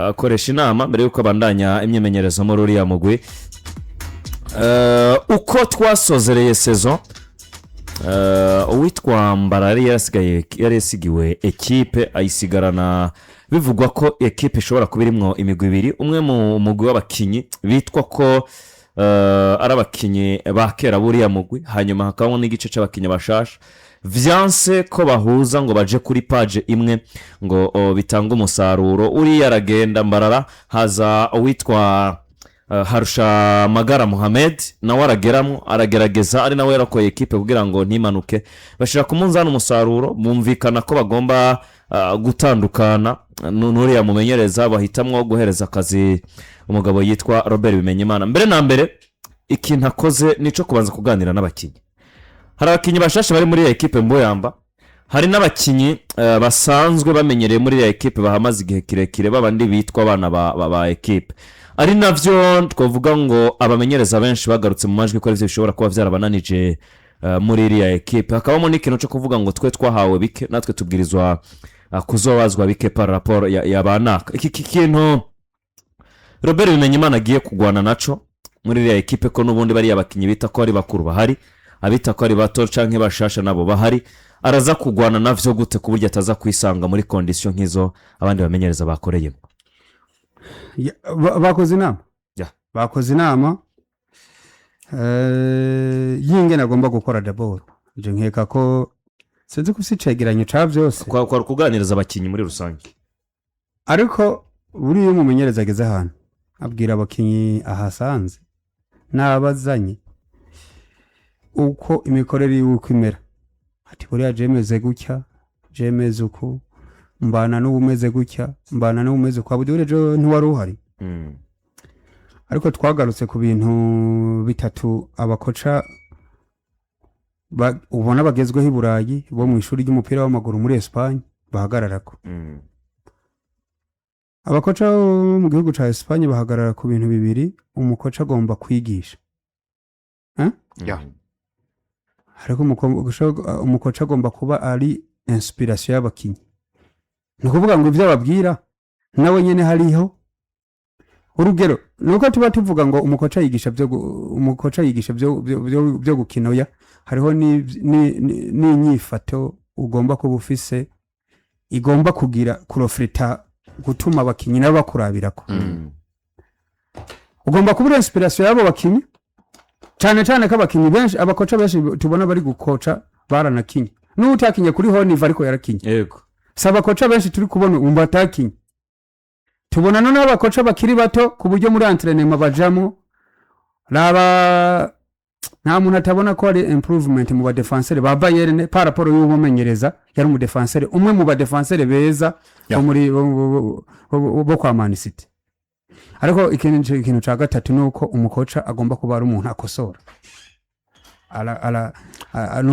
akoresha inama mbere yuko abandanya imyemenyerezo muri uriya mugwi. Uko twasozereye saison uwitwa Mbarari yarasigiwe ekipe ayisigarana, bivugwa ko ekipe ishobora kuba irimwo imigwi ibiri, umwe mu mugwi w'abakinyi bitwa ko ari abakinyi ba kera buriya mugwi, hanyuma hakabamo n'igice cy'abakinyi bashasha vyanse ko bahuza ngo baje kuri page imwe ngo bitanga umusaruro. Uriya aragenda Mbarara, haza uwitwa Harusha Magara Mohamed nawe arageramo aragerageza, ari nawe yarakoye ekipe kugira ngo ntimanuke, bashira kumunzana umusaruro, bumvikana ko bagomba gutandukana. Nuriya mumenyereza bahitamwe guhereza akazi umugabo yitwa Robert Bimenyimana. Mbere na mbere ikintu akoze nico kubanza kuganira n'abakinyi. Hari abakinyi bashashe bari muri ya ekipe Mboyamba, hari n'abakinyi basanzwe bamenyereye muri ya ekipe bahamaze igihe kirekire, babandi bitwa abana ba ekipe. Ari navyo twavuga ngo abamenyereza benshi bagarutse mu majwi ko arivyo bishobora kuba vyarabananije muri iriya ekipe. Hakabamo n'ikintu cyo kuvuga ngo twe twahawe bike, natwe tubwirizwa kuzobazwa bike par rapport ya banaka. Iki kintu Robert Bimenyimana agiye kugwana naco muri iriya ekipe, ko nubundi bari abakinyi bita ko ari bakuru bahari, abita ko ari bato canke bashasha nabo bahari, araza kugwana navyo gute ku buryo ataza kwisanga muri condition nk'izo abandi bamenyereza bakoreyemo. Bakoze inama bakoze inama yinge nagomba gukora d'abord. Je nkeka ko sinzi ko sicegeranyo ca byose kwa kuganiriza abakinyi muri rusange, ariko buri umumenyereza ageze hano abwira abakinyi ahasanze nabazanye uko imikorere y'uko imera, ati buriya jemeze gutya, jemeze uko mbana n'ubumeze gutya, mbana n'ubumeze kwa budurejo ntiwari uhari. Ariko twagarutse ku bintu bitatu abakoca ubona bagezweho i Burayi bo mu ishuri ry'umupira w'amaguru muri Espagne bahagararako. Abakoca mu gihugu ca Espagne bahagarara ku bintu bibiri umukoca agomba kwigisha. Ariko umukoca agomba kuba ari inspiration y'abakinyi. Ni kuvuga ngo ivyo babwira nawe nyene hariho urugero. Nuko tuba tuvuga ngo umukoca yigisha byo gukinoya, hariho n'inyifato ugomba kuba ufise igomba kugira kurofrita gutuma abakinyi nabo bakurabirako. Ugomba kuba inspiration y'abo bakinyi, cyane ko abakinyi benshi abakoca benshi tubona bari gukoca baranakinye, n'utakinye kuri honiva ariko yarakinye. Yego, saba koca benshi turi kubona umbatakinye, tubona none abakoca bakiri bato ku buryo muri entraînement bajamo raba nta muntu atabona ko ari improvement mu ba defenseur ba Bayern par rapport y'umumenyereza yari mu defenseur umwe mu ba defenseur beza muri bo kwa Man City. Ariko ikintu ca gatatu nuko umukoca agomba kuba ari umuntu akosora,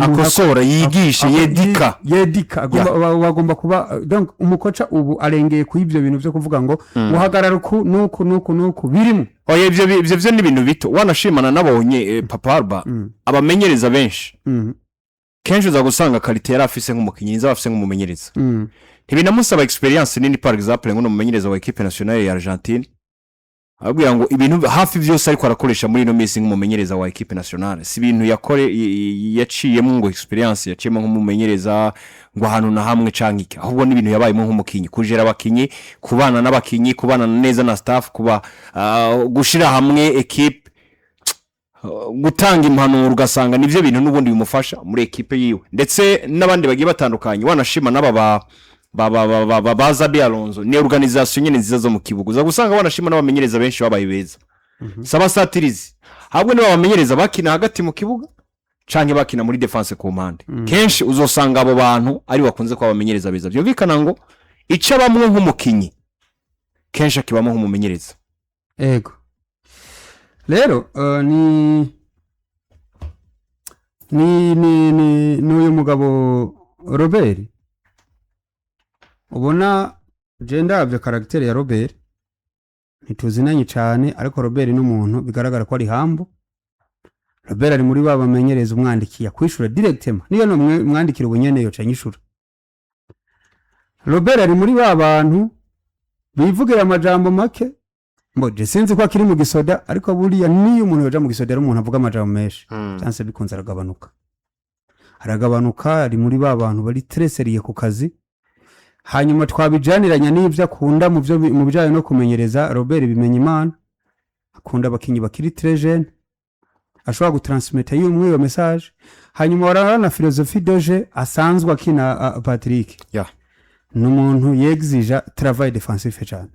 akosora yigisha yedika agomba kuba. Donc umukoca ubu arengeye ku ivyo bintu byo kuvuga ngo uhagarara nuku birimo. Oya ivyo ni ibintu bito wanashimana nabonye Papa Alba abamenyereza benshi kenshi uza gusanga qualité yari afise nk'umukinyi nza afise nk'umumenyereza ntibinamusaba experience nini. Par exemple nk'umumenyereza wa equipe nationale ya Argentine abwira ngo ibintu hafi byose ariko arakoresha muri no missing nk'umumenyereza wa equipe nationale si ibintu yaciyemo ngo experience yaciyemo nk'umumenyereza ngo ahantu na hamwe cankike, ahubwo n'ibintu yabayemo nk'umukinyi, kujera abakinyi, kubana n'abakinyi, kubana neza na staff, kuba gushira hamwe equipe, gutanga impanuro, ugasanga nivyo bintu n'ubundi bimufasha muri equipe yiwe. Ndetse n'abandi bagiye batandukanye wanashima n'aba baza Alonso ni organisation nyene nziza zo mu kibuga, uza gusanga wanashima n'abamenyereza benshi babaye beza. Saba satirizi ahubwo niba bamenyereza bakina hagati mu kibuga canke bakina muri defense ku mpande, kenshi uzosanga abo bantu ari bakunze kwa bamenyereza beza. Byo bikana ngo ica bamwe nk'umukinyi kenshi akibamo nk'umumenyereza. Ego rero n'uyu mugabo Robert ubona ndabyo caractère ya Robert ntituzinanye cyane, ariko Robert n'umuntu bigaragara ko ari hambo. Robert ari muri babamenyereza umwandikiye kwishura directement, niyo no mwandikira ubunyene yo canyishura. Robert ari muri babantu bivugira amajambo make mboje sinzi ko akiri mu gisoda ariko buriya niyo umuntu yoja mu gisoda umuntu avuga amajambo menshi chance bikunze aragabanuka ari muri ba bantu bari treseriye ku kazi hanyuma twabijaniranya n'ivyo akunda mu bijanye no kumenyereza Robert Bimenyimana akunda abakinyi bakiri très jeune ashobora gutransmettre iyo message hanyuma warana philosophie doje asanzwe akina Patrick n'umuntu yexija travail défensif cyane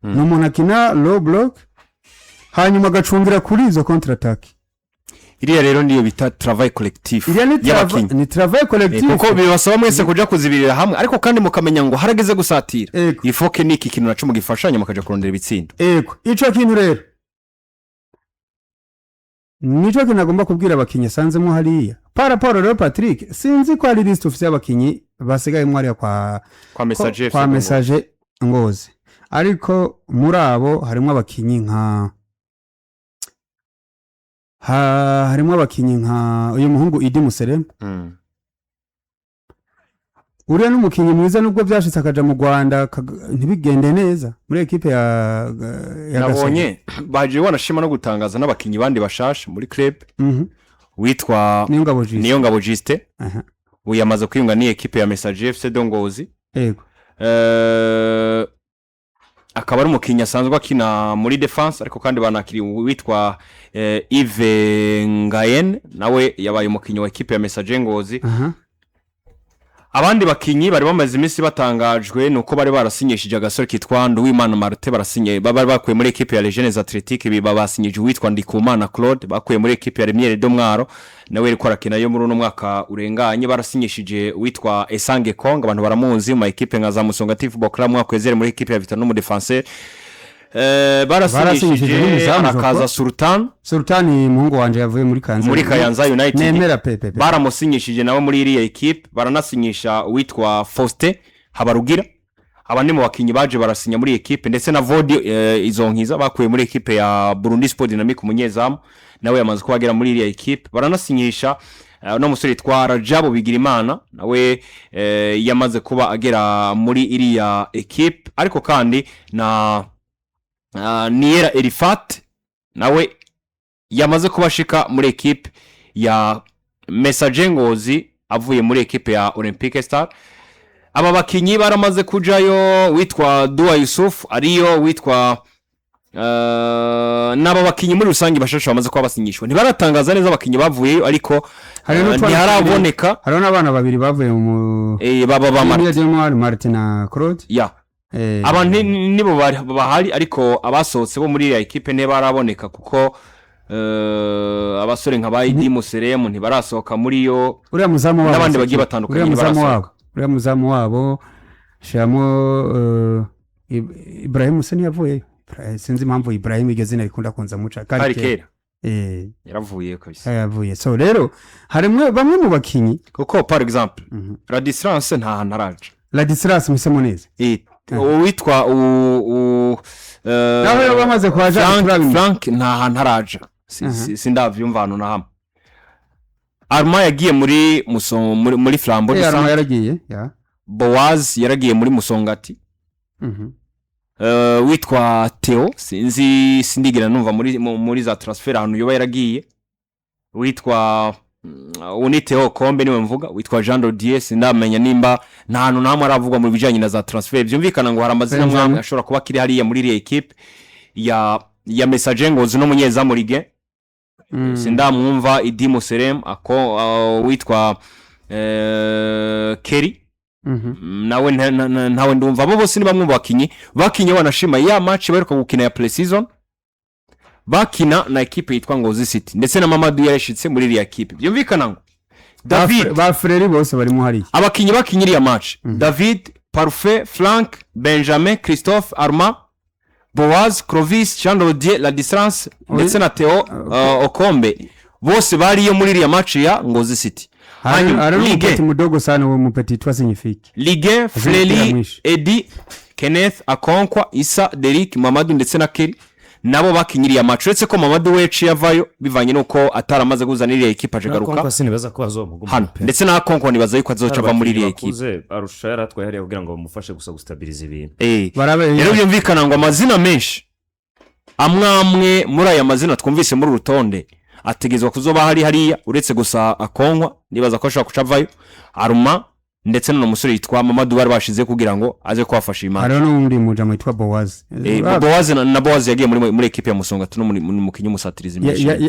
n'umuntu akina low block hanyuma agacungira kuri izo contre attaque iriya rero niyo bita travail collectif ni travail collectif kuko bibasaba mwese kuja kuzibirira hamwe ariko kandi mukamenya ngo harageze gusatira ifoke niki kintu naco mu gifashanya mukaja kurondera ibitsindo ico kintu rero nico kinagomba kubwira abakinyi sanzemo hariya paraporo rero Patrick sinzi ko ari list officiel abakinyi basigaye mwari kwa message Ngozi ariko muri abo harimo abakinyi nka uyu muhungu Idi Muserem uriya n'umukinyi mwiza nubwo byashitse akaja mu Rwanda ntibigende neza muri equipe ya nabonye baje wanashima no gutangaza n'abakinyi bandi bashasha muri club witwa Niyongabo Juste uyamaze kwiyunga ni equipe ya Message FC Dongozi yego akaba ari umukinyi asanzwe akina muri defense ariko kandi banakiri witwa Yves Ngayen nawe yabaye umukinyi wa equipe ya Message Ngozi abandi bakinyi bari bamaze iminsi batangajwe nuko bari barasinyishije agasore kitwa Nduwimana Martin barasinye baba bakuye muri equipe ya Legends Athletic biba basinyije witwa Ndikumana Claude bakuye muri equipe ya Remiere de Mwaro nawe ari kwarakina yo muri uno mwaka urenganye barasinyishije witwa Esange Kong abantu baramuzi mu equipe nka za Musongati Football Club mwakwezere muri equipe ya Vitano mu defenseur barasinyishije akaza Sultan muhungu wanje yavuye muri Kayanza United nemera pepe baramusinyishije nawe muri iriya equipe baranasinyisha witwa Faustin Habarugira abandi mu bakinyi baje barasinya muri equipe ndetse na Vodi Izonkiza bakuye muri equipe ya Burundi Sport Dynamic umunyezamu nawe yamaze kubagera muri iriya equipe baranasinyisha no musore twara Jabo Bigirimana nawe yamaze kuba agera muri iriya equipe ariko kandi na Niera Elifat nawe yamaze kubashika muri equipe ya Message Ngozi avuye muri equipe ya Olympique Star aba bakinyi baramaze kujayo witwa Dua Yusuf ariyo witwa naba bakinyi muri rusangi bashasha bamaze kuba basinyishwa ntibaratangaza neza abakinyi bavuye ariko ntiharaboneka hari n'abana babiri bavuye mu baba Martin na Claude aba nibo bahari ariko abasohotse bo muri iriya equipe ntibaraboneka kuko abasore nka Baidi Museremu ntibarasohoka muri yo uriya muzamu wabo n'abandi bagiye batandukanye uriya muzamu wabo shamo Ibrahim Seni yavuye sinzi impamvu Ibrahim igezina rikunda kunza muca Karikera yaravuye kabisa yavuye so rero harimwe bamwe mu bakinyi kuko par exemple la distance nta hanaraje la distance musemo neza witwa naho bamaze kwaje Frank nta hantaraje sindavyumvano na hamwe Arma yagiye muri Flambeau de Arma yaragiye Boaz yaragiye muri Musongati witwa Theo sindigera numva muri za transfer ahantu yoba yaragiye witwa Theo Kombe niwe mvuga witwa Jean Dodier sindamenya nimba nta hantu namwe aravugwa mu bijanye na za transfer byumvikana ngo hari amazina mwamwe ashobora kuba kiri hariya muri iriya equipe ya Message Ngozi no munyezamu Ligue sindamwumva Idi Muserem witwa Kerry nawe ntawe ndumva bo bose ni bamwe mu bakinyi wanashima ya match baheruka gukina ya pre-season bakina na equipe yitwa Ngozi City ndetse na Mamadou yarashitse muri iriya equipe byumvikana ngo David ba frère bose bari mu hari abakinyi bakinyiriya match David Parfait Frank Benjamin Christophe Arma Boaz Clovis Chandodier La Distance ndetse na Theo Okombe bose bari yo muri iriya match ya Ngozi City Ligue mudogo sana wo mupeti twasinyifiki Ligue Freli Edi Kenneth Akonkwa Isa Derrick Mamadou ndetse na Kerry nabo bakinyiriye amacu uretse ko Mamadou Weci yavayo bivanye nuko ataramaze kuzanira equipe aje garuka Konko nibaza ko azomuguma hano ndetse na Konko nibaza yuko azocava muri iri equipe arusha yaratwaye hariya kugira ngo bamufashe gusa gustabiliza ibintu rero byumvikana ngo amazina menshi amwe muri aya mazina twumvise muri urutonde ategezwa kuzoba hariya uretse gusa Akonkwa nibaza ko ashaka kucavayo Aruma ndetse no musore yitwa Mamadou bari bashize kugira ngo aze kwafasha Imana hariho n'undi mujama yitwa Boaz na Boaz yagiye muri equipe ya Musonga tuno mukinyi musatiriza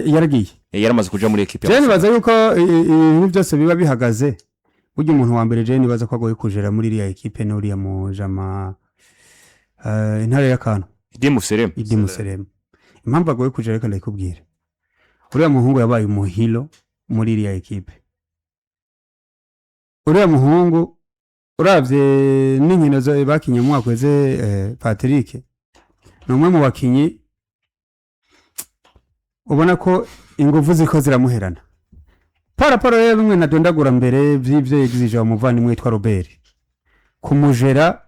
yaragiye yaramaze kuja muri equipe ya Musonga baza yuko ibintu byose biba bihagaze burya umuntu wa mbere Jane baza ko agoye kujera muri iriya equipe n'uriya mujama intare y'akantu Idi Muserem impamvu agoye kujera reka ndayikubwira uriya muhungu yabaye umuhilo muri iriya equipe uriya muhungu uravye n'inkino zo bakinye mu mwaka weze Patrick ni umwe mu bakinyi ubona ko ingufu ziko ziramuherana paraporo rero bimwe nadondagura mbere vy'ivyo exige wa muvandimwe witwa Robert kumujera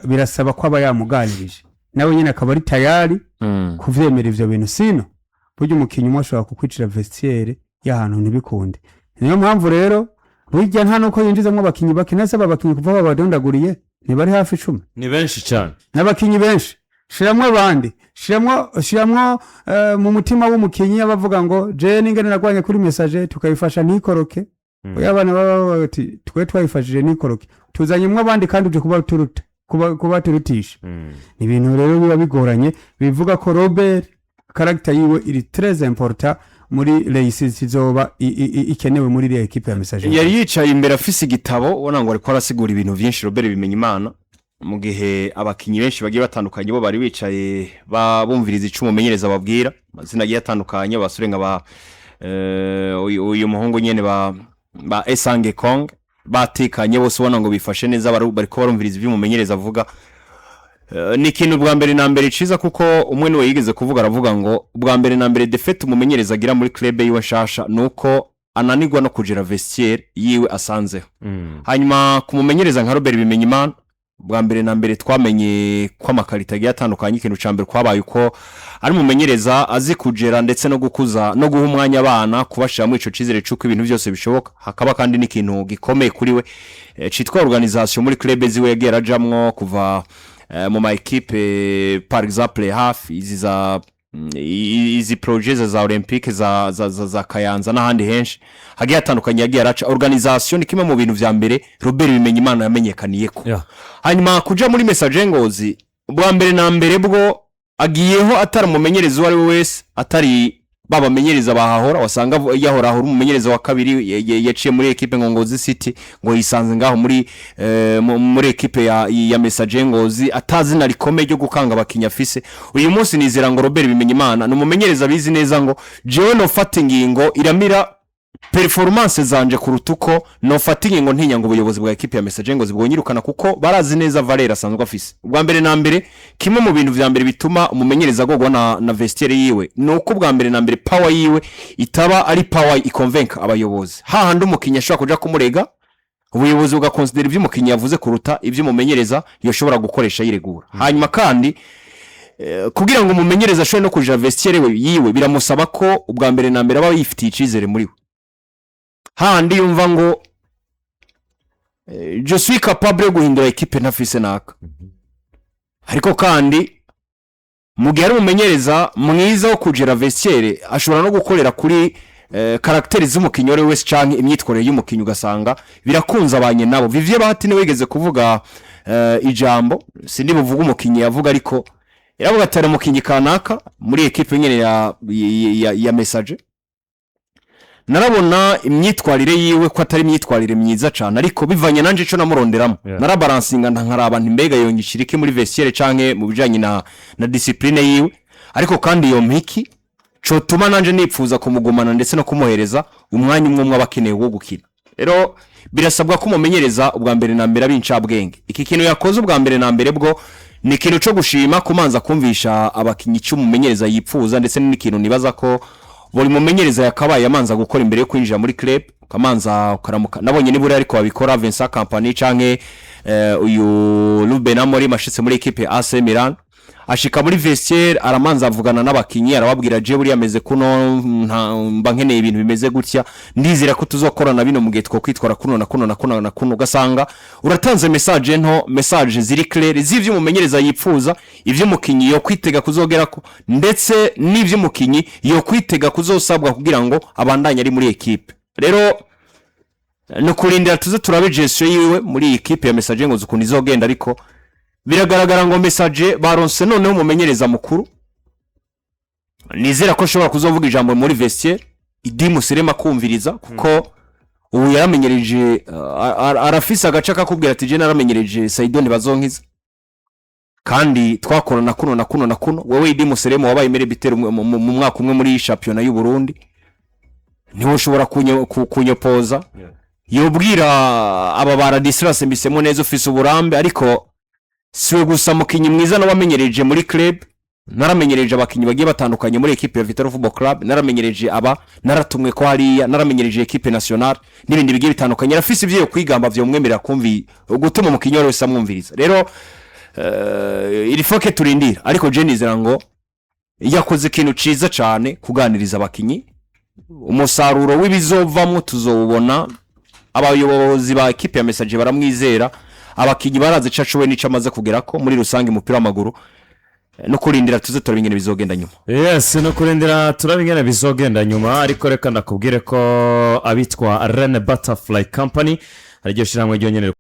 birasaba ko aba yamuganirije nawe nyine akaba ari tayari kuvyemera ivyo bintu sino burya umukinyi umwe ashobora kukwicira vestiaire y'ahantu ntibikunde niyo mpamvu rero burya nta nuko yinjizamwo abakinyi bakina se abakinyi kuva babadondaguriye ni bari hafi 10 ni benshi cyane n'abakinyi benshi shiramwe abandi shiramwo mu mutima w'umukinyi abavuga ngo je ningene nagwanye kuri message tukayifasha nikoroke oya abana baba bati twe twayifashije nikoroke tuzanyemwe abandi kandi uje kuba turutisha ni ibintu rero biba bigoranye bivuga ko Robert character yiwe iri très important muri Leicester zoba ikenewe muri iriya equipe ya Message yari yicaye imbere afise igitabo ubona ngo ariko arasigura ibintu byinshi Robert bimenya Imana mu gihe abakinyi benshi bagiye batandukanye bo bari bicaye babumviriza icumu menyereza babwira mazina agiye atandukanye basure nka uyu muhungu nyene ba Esange Kong batikanye bose ubona ngo bifashe neza bariko barumviriza ibyo mumenyereza avuga ni ikintu bwa mbere na mbere ciza kuko umwe niwe yigeze kuvuga aravuga ngo bwa mbere na mbere defete mumenyereza agira muri club yiwe nshasha nuko ananirwa no kujera vestiaire yiwe asanzeho hanyuma kumumenyereza nka Robert bimenya Imana bwa mbere na mbere twamenye ko amakarita agiye atandukanye ikintu cambere kwabaye uko ari mumenyereza azi kujera ndetse no gukuza no guha umwanya abana kubashira mu ico cizere cyuko ibintu byose bishoboka hakaba kandi n'ikintu gikomeye kuri we citwa organisation muri club ziwe yagera jamwo kuva mu ma equipe par exemple hafi izi projets za Olympique za Kayanza n'ahandi henshi hagiye atandukanye yagiye araca organisation ni kimwe mu bintu vya mbere Robert bimenya Imana yamenyekaniye ko hanyuma kuja muri Message Ngozi bwa mbere na mbere bwo agiyeho atari mumenyereza wari wese atari babamenyereza bahahora wasanga yahora aho umumenyereza wa kabiri yaciye muri equipe Ngozi City ngo yisanze ngaho muri equipe ya Message Ngozi atazina rikomeye ryo gukanga abakinya afise uyu munsi nizera ngo Robert bimenya Imana no mumenyereza bizi neza ngo jewe no fatingingo iramira performance zanje kurutuko no fatingingo ntinya ngo ubuyobozi bwa equipe ya Message Ngozi bwonyirukana kuko barazi neza Valera asanzwe afise ubwa mbere na mbere kimwe mu bintu vya mbere bituma umumenyereza agogwa na vestiaire yiwe nuko bwa mbere na mbere power yiwe itaba ari power iconvince abayobozi hahandi umukinya ashaka kuja kumurega ubuyobozi bugakonsidera ibyo umukinya yavuze kuruta ibyo umumenyereza yoshobora gukoresha yiregura hanyuma kandi kugira ngo umumenyereza ashobore no kuja vestiaire yiwe biramusaba ko ubwa mbere na mbere aba yifitiye icizere muri we handi yumva ngo je suis capable guhindura equipe ntafise naka ariko kandi mu gihe ari umumenyereza mwiza wo kujera vestiaire ashobora no gukorera kuri karakteri z'umukinyi wari wese canke imyitwarire y'umukinyi ugasanga birakunza abanye nabo Vivye Bahati ne wigeze kuvuga ijambo sindi buvuga umukinyi yavuga ariko iravuga atari umukinyi kanaka muri equipe nyene ya Message narabona imyitwarire yiwe ko atari imyitwarire myiza cyane ariko bivanye nanje ico namuronderamo narabalansinga nkaraba ntimbega yongishirike muri vestiaire canke mu bijanye na discipline yiwe ariko kandi iyo mpiki co tuma nanje nipfuza kumugumana ndetse no kumuhereza umwanya umwe abakeneye wo gukina rero birasabwa ko umumenyereza ubwa mbere na mbere abincabwenge iki kintu yakoze ubwa mbere na mbere bwo ni kintu cyo gushima kumanza kumvisha abakinyi cy'umumenyereza yipfuza ndetse n'ikintu nibaza ko buri mumenyereza yakabaye yamanza gukora imbere yo kwinjira muri club kamanza ukaramuka nabonye niburi ariko babikora Vincent Company canke uyu Ruben Amorim ashitse muri equipe AC Milan ashika muri vestiaire aramanza avugana n'abakinyi arababwira je buri yameze kuno mba nkeneye ibintu bimeze gutya ndizira ko tuzokorana bino mu gihe two kwitwara kuno na kuno gasanga uratanze message ziri claire z'ivyo umumenyereza yipfuza ivyo umukinyi yo kwitega kuzogerako ndetse n'ivyo umukinyi yo kwitega kuzosabwa kugira ngo abandanye ari muri equipe rero no kurindira tuze turabe gestion yiwe muri equipe ya message ngo zukundi izogenda ariko biragaragara ngo message baronse none umumenyereza mukuru nizera ko shobora kuzovuga ijambo muri vestiaire idimu sirema kumviriza kuko ubu yaramenyereje arafisa agace kakubwira ati je naramenyereje Saidoni bazonkiza kandi twakorana kuno wewe idimu sirema wabaye mere bitero mu mwaka umwe muri championnat y'u Burundi niho ushobora kunyopoza yobwira aba baradisirase mbisemo neza ufise uburambe ariko siwe gusa mukinyi mwiza no bamenyereje muri club naramenyereje abakinyi bagiye batandukanye muri equipe ya Vitaro Football Club naramenyereje aba naratumwe ko hariya naramenyereje equipe nationale n'ibindi bigiye bitandukanye rafise ivyo kwigamba vyo mwemerera kumvi gutuma mukinyi wese amwumviriza rero iri foke turindira ariko je nizera ngo yakoze ikintu ciza cyane kuganiriza abakinyi umusaruro w'ibizovamwo tuzobona abayobozi ba equipe ya message baramwizera abakinyi baraze cyacuwe nico amaze kugerako muri rusange umupira w'amaguru no kurindira tuze turabingene bizogenda nyuma yes no kurindira turabingene bizogenda nyuma ariko reka nakubwire ko abitwa Rene Butterfly Company aryo shiramwe ryonyene